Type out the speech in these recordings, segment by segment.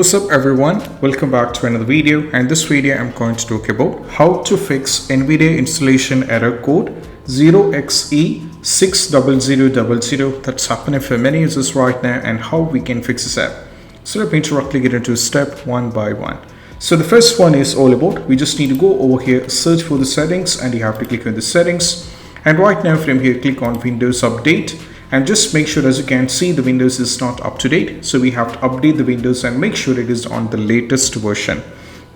What's up everyone, welcome back to another video, and this video I'm going to talk about how to fix Nvidia installation error code 0xe60000 that's happening for many users right now and how we can fix this app. So let me directly get into step one by one. So the first one is all about, we just need to go over here, search for the settings, and you have to click on the settings, and right now from here click on Windows Update. And just make sure, as you can see, the Windows is not up to date. So we have to update the Windows and make sure it is on the latest version.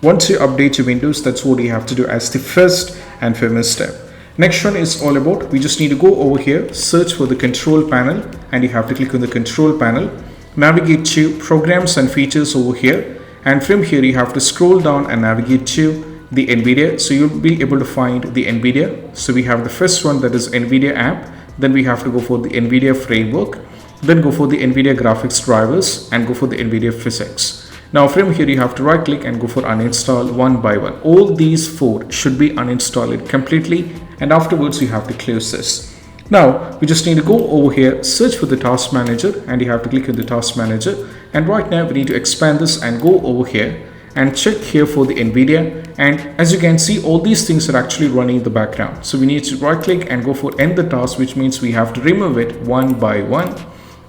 Once you update your Windows, that's what you have to do as the first and famous step. Next one is all about, we just need to go over here, search for the control panel, and you have to click on the control panel, navigate to programs and features over here. And from here, you have to scroll down and navigate to the Nvidia. So you'll be able to find the Nvidia. So we have the first one, that is Nvidia App. Then we have to go for the Nvidia framework, then go for the Nvidia graphics drivers, and go for the Nvidia physics. Now from here you have to right click and go for uninstall one by one. All these four should be uninstalled completely, and afterwards you have to close this. Now we just need to go over here, search for the task manager, and you have to click on the task manager. And right now we need to expand this and go over here and check here for the Nvidia, and as you can see, all these things are actually running in the background. So we need to right click and go for end the task, which means we have to remove it one by one.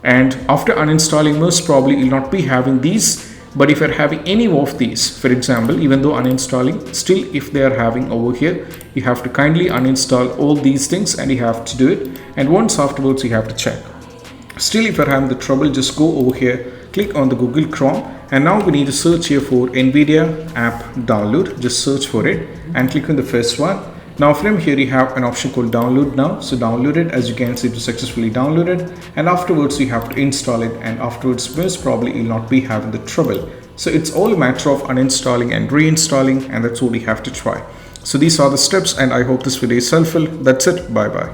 And after uninstalling, most probably you'll not be having these, but if you're having any of these, for example, even though uninstalling, still if they are having over here, you have to kindly uninstall all these things and you have to do it. And once afterwards you have to check. Still if you're having the trouble, just go over here, click on the Google Chrome, and now we need to search here for Nvidia app download. Just search for it and click on the first one. Now from here you have an option called download now. So download it. As you can see, it is successfully downloaded, and afterwards you have to install it, and afterwards most probably you'll not be having the trouble. So it's all a matter of uninstalling and reinstalling, and that's what we have to try. So these are the steps, and I hope this video is helpful. That's it. Bye bye.